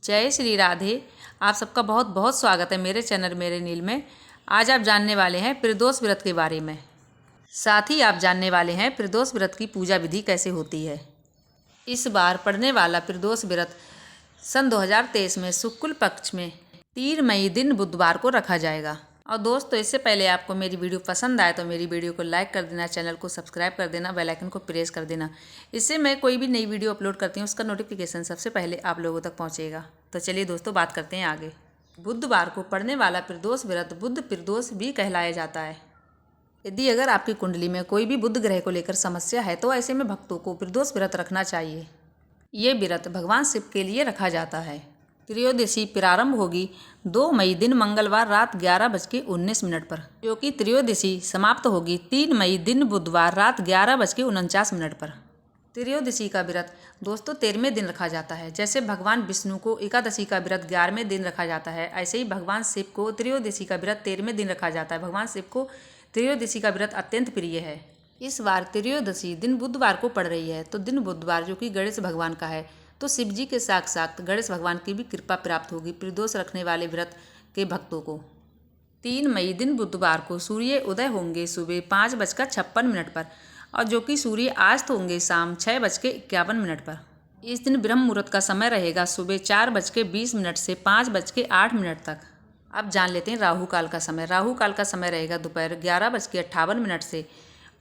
जय श्री राधे। आप सबका बहुत बहुत स्वागत है मेरे चैनल मेरे नील में। आज आप जानने वाले हैं प्रदोष व्रत के बारे में। साथ ही आप जानने वाले हैं प्रदोष व्रत की पूजा विधि कैसे होती है। इस बार पड़ने वाला प्रदोष व्रत सन 2023 में शुक्ल पक्ष में 3 मई दिन बुधवार को रखा जाएगा। और दोस्तों, इससे पहले आपको मेरी वीडियो पसंद आए तो मेरी वीडियो को लाइक कर देना, चैनल को सब्सक्राइब कर देना, बेल आइकन को प्रेस कर देना। इससे मैं कोई भी नई वीडियो अपलोड करती हूँ उसका नोटिफिकेशन सबसे पहले आप लोगों तक पहुँचेगा। तो चलिए दोस्तों, बात करते हैं आगे। बुधवार को पड़ने वाला प्रदोष व्रत बुध प्रदोष भी कहलाया जाता है। यदि अगर आपकी कुंडली में कोई भी बुध ग्रह को लेकर समस्या है तो ऐसे में भक्तों को प्रदोष व्रत रखना चाहिए। ये व्रत भगवान शिव के लिए रखा जाता है। त्रयोदशी प्रारंभ होगी 2 मई दिन मंगलवार रात 11:19 पर, जो कि त्रयोदशी समाप्त होगी 3 मई दिन बुधवार रात 11:49 पर। त्रयोदशी का व्रत दोस्तों 13वें दिन रखा जाता है। जैसे भगवान विष्णु को एकादशी का व्रत 11वें दिन रखा जाता है, ऐसे ही भगवान शिव को त्रयोदशी का व्रत 13वें दिन रखा जाता है। भगवान शिव को त्रयोदशी का व्रत अत्यंत प्रिय है। इस बार त्रयोदशी दिन बुधवार को पड़ रही है, तो दिन बुधवार जो कि गणेश भगवान का है, तो शिव जी के साक्षात गणेश भगवान की भी कृपा प्राप्त होगी प्रदोष रखने वाले व्रत के भक्तों को। 3 मई दिन बुधवार को सूर्य उदय होंगे सुबह 5:56 पर, और जो कि सूर्य अस्त होंगे शाम 6:51 पर। इस दिन ब्रह्म मुहूर्त का समय रहेगा सुबह 4:20 से 5:08 तक। अब जान लेते हैं राहु काल का समय। राहु काल का समय रहेगा दोपहर 11:58 से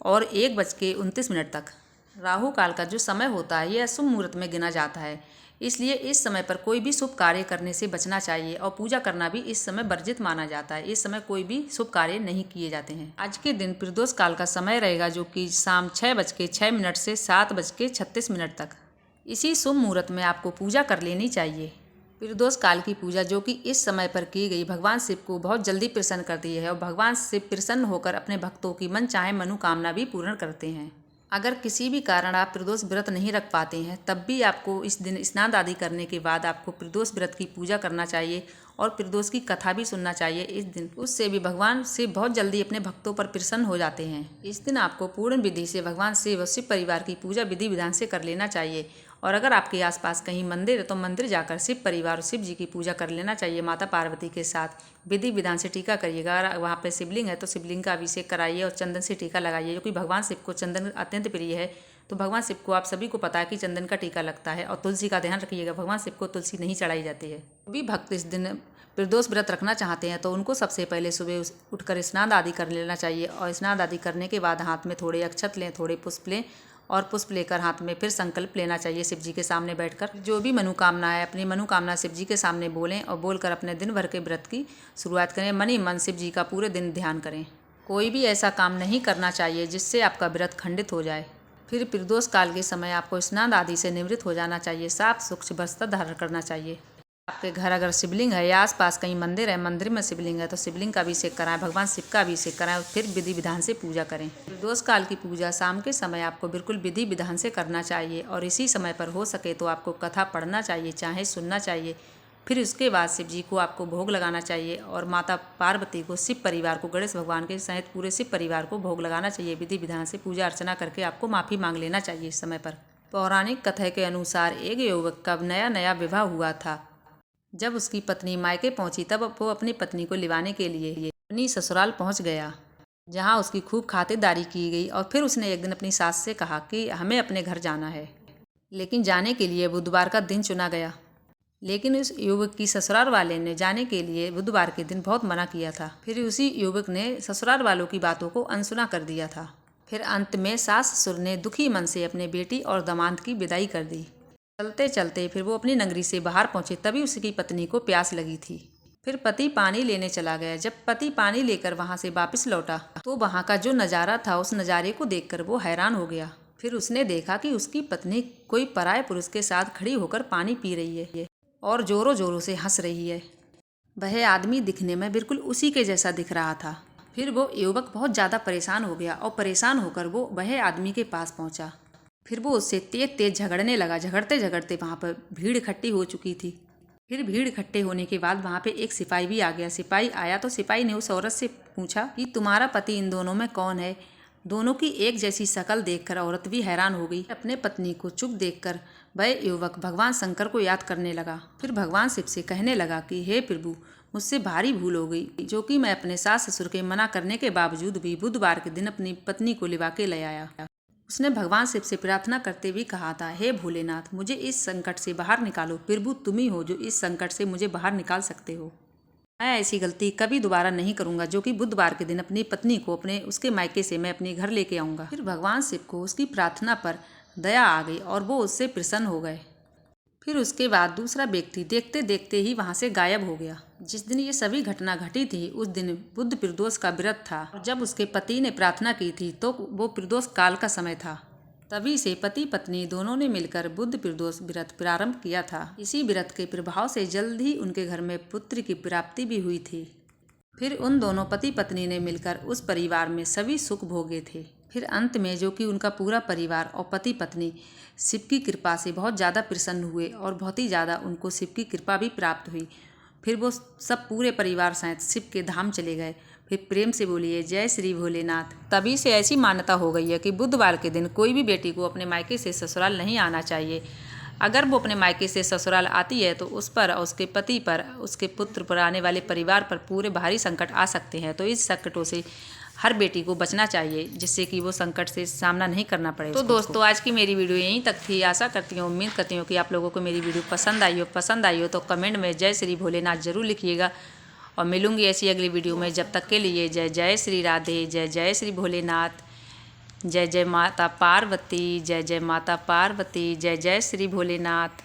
और 1:29 तक। राहु काल का जो समय होता है यह अशुभ मुहूर्त में गिना जाता है, इसलिए इस समय पर कोई भी शुभ कार्य करने से बचना चाहिए और पूजा करना भी इस समय वर्जित माना जाता है। इस समय कोई भी शुभ कार्य नहीं किए जाते हैं। आज के दिन प्रदोष काल का समय रहेगा जो कि शाम 6:06 से 7:36 तक। इसी शुभ मुहूर्त में आपको पूजा कर लेनी चाहिए। प्रदोष काल की पूजा जो कि इस समय पर की गई भगवान शिव को बहुत जल्दी प्रसन्न करती है, और भगवान शिव प्रसन्न होकर अपने भक्तों की मन चाहे मनोकामना भी पूर्ण करते हैं। अगर किसी भी कारण आप प्रदोष व्रत नहीं रख पाते हैं, तब भी आपको इस दिन स्नान आदि करने के बाद आपको प्रदोष व्रत की पूजा करना चाहिए और प्रदोष की कथा भी सुनना चाहिए इस दिन। उससे भी भगवान शिव बहुत जल्दी अपने भक्तों पर प्रसन्न हो जाते हैं। इस दिन आपको पूर्ण विधि से भगवान शिव और शिव परिवार की पूजा विधि विधान से कर लेना चाहिए। और अगर आपके आसपास कहीं मंदिर है तो मंदिर जाकर शिव परिवार और शिव जी की पूजा कर लेना चाहिए। माता पार्वती के साथ विधि विधान से टीका करिएगा। अगर वहाँ पे शिवलिंग है तो शिवलिंग का अभिषेक कराइए और चंदन से टीका लगाइए, क्योंकि भगवान शिव को चंदन अत्यंत प्रिय है। तो भगवान शिव को आप सभी को पता है कि चंदन का टीका लगता है। और तुलसी का ध्यान रखिएगा, भगवान शिव को तुलसी नहीं चढ़ाई जाती है। भी भक्त इस दिन प्रदोष व्रत रखना चाहते हैं तो उनको सबसे पहले सुबह उठकर स्नान आदि कर लेना चाहिए, और स्नान आदि करने के बाद हाथ में थोड़े अक्षत लें, थोड़े पुष्प लें, और पुष्प लेकर हाथ में फिर संकल्प लेना चाहिए शिव जी के सामने बैठकर। जो भी मनोकामना है अपनी मनोकामना शिव जी के सामने बोलें और बोलकर अपने दिन भर के व्रत की शुरुआत करें। मन ही मन शिव जी का पूरे दिन ध्यान करें। कोई भी ऐसा काम नहीं करना चाहिए जिससे आपका व्रत खंडित हो जाए। फिर प्रदोष काल के समय आपको स्नान आदि से निवृत्त हो जाना चाहिए। साफ स्वच्छ वस्त्र धारण करना चाहिए। आपके घर अगर शिवलिंग है या आसपास कहीं मंदिर है, मंदिर में शिवलिंग है तो शिवलिंग का अभिषेक कराएं, भगवान शिव का अभिषेक कराएं और फिर विधि विधान से पूजा करें। प्रदोष काल की पूजा शाम के समय आपको बिल्कुल विधि विधान से करना चाहिए, और इसी समय पर हो सके तो आपको कथा पढ़ना चाहिए, चाहे सुनना चाहिए। फिर उसके बाद शिव जी को आपको भोग लगाना चाहिए, और माता पार्वती को, शिव परिवार को, गणेश भगवान के सहित पूरे शिव परिवार को भोग लगाना चाहिए। विधि विधान से पूजा अर्चना करके आपको माफ़ी मांग लेना चाहिए इस समय पर। पौराणिक कथा के अनुसार एक युवक का नया नया विवाह हुआ था। जब उसकी पत्नी मायके पहुंची तब वो अपनी पत्नी को लिवाने के लिए अपनी ससुराल पहुंच गया, जहां उसकी खूब खातिरदारी की गई। और फिर उसने एक दिन अपनी सास से कहा कि हमें अपने घर जाना है, लेकिन जाने के लिए बुधवार का दिन चुना गया। लेकिन उस युवक की ससुराल वाले ने जाने के लिए बुधवार के दिन बहुत मना किया था। फिर उसी युवक ने ससुराल वालों की बातों को अनसुना कर दिया था। फिर अंत में सास ससुर ने दुखी मन से अपने बेटी और दामाद की विदाई कर दी। चलते चलते फिर वो अपनी नगरी से बाहर पहुंचे, तभी उसकी पत्नी को प्यास लगी थी। फिर पति पानी लेने चला गया। जब पति पानी लेकर वहां से वापस लौटा तो वहां का जो नज़ारा था, उस नज़ारे को देखकर वो हैरान हो गया। फिर उसने देखा कि उसकी पत्नी कोई पराये पुरुष के साथ खड़ी होकर पानी पी रही है और जोरों जोरों से हंस रही है। वह आदमी दिखने में बिल्कुल उसी के जैसा दिख रहा था। फिर वो युवक बहुत ज़्यादा परेशान हो गया, और परेशान होकर वो वह आदमी के पास पहुंचा। फिर वो उससे तेज तेज झगड़ने लगा। झगड़ते झगड़ते वहाँ पर भीड़ इकट्ठी हो चुकी थी। फिर भीड़ इकट्ठे होने के बाद वहाँ पे एक सिपाही भी आ गया। सिपाही आया तो सिपाही ने उस औरत से पूछा कि तुम्हारा पति इन दोनों में कौन है। दोनों की एक जैसी शक्ल देखकर औरत भी हैरान हो गई। अपने पत्नी को चुप देखकर वह युवक भगवान शंकर को याद करने लगा। फिर भगवान शिव से कहने लगा कि हे प्रभु, मुझसे भारी भूल हो गई जो कि मैं अपने सास ससुर के मना करने के बावजूद भी बुधवार के दिन अपनी पत्नी को लिवा के ले आया। उसने भगवान शिव से प्रार्थना करते हुए कहा था, हे भोलेनाथ, मुझे इस संकट से बाहर निकालो। प्रभु तुम ही हो जो इस संकट से मुझे बाहर निकाल सकते हो। मैं ऐसी गलती कभी दोबारा नहीं करूंगा जो कि बुधवार के दिन अपनी पत्नी को उसके मायके से मैं अपने घर लेके आऊँगा। फिर भगवान शिव को उसकी प्रार्थना पर दया आ गई और वो उससे प्रसन्न हो गए। फिर उसके बाद दूसरा व्यक्ति देखते देखते ही वहाँ से गायब हो गया। जिस दिन ये सभी घटना घटी थी उस दिन बुध प्रदोष का व्रत था और जब उसके पति ने प्रार्थना की थी तो वो प्रदोष काल का समय था। तभी से पति पत्नी दोनों ने मिलकर बुध प्रदोष व्रत प्रारंभ किया था। इसी व्रत के प्रभाव से जल्द ही उनके घर में पुत्र की प्राप्ति भी हुई थी। फिर उन दोनों पति पत्नी ने मिलकर उस परिवार में सभी सुख भोगे थे। फिर अंत में जो कि उनका पूरा परिवार और पति पत्नी शिव की कृपा से बहुत ज़्यादा प्रसन्न हुए और बहुत ही ज़्यादा उनको शिव की कृपा भी प्राप्त हुई। फिर वो सब पूरे परिवार सहित शिव के धाम चले गए। फिर प्रेम से बोलिए जय श्री भोलेनाथ। तभी से ऐसी मान्यता हो गई है कि बुधवार के दिन कोई भी बेटी को अपने मायके से ससुराल नहीं आना चाहिए। अगर वो अपने मायके से ससुराल आती है तो उस पर, उसके पति पर, उसके पुत्र पर, आने वाले परिवार पर पूरे भारी संकट आ सकते हैं। तो इस संकटों से हर बेटी को बचना चाहिए जिससे कि वो संकट से सामना नहीं करना पड़े। तो दोस्तों आज की मेरी वीडियो यहीं तक थी। आशा करती हूँ, उम्मीद करती हूँ कि आप लोगों को मेरी वीडियो पसंद आई हो तो कमेंट में जय श्री भोलेनाथ जरूर लिखिएगा। और मिलूंगी ऐसी अगली वीडियो में। जब तक के लिए जय जय श्री राधे, जय जय श्री भोलेनाथ, जय जय माता पार्वती, जय जय माता पार्वती, जय जय श्री भोलेनाथ।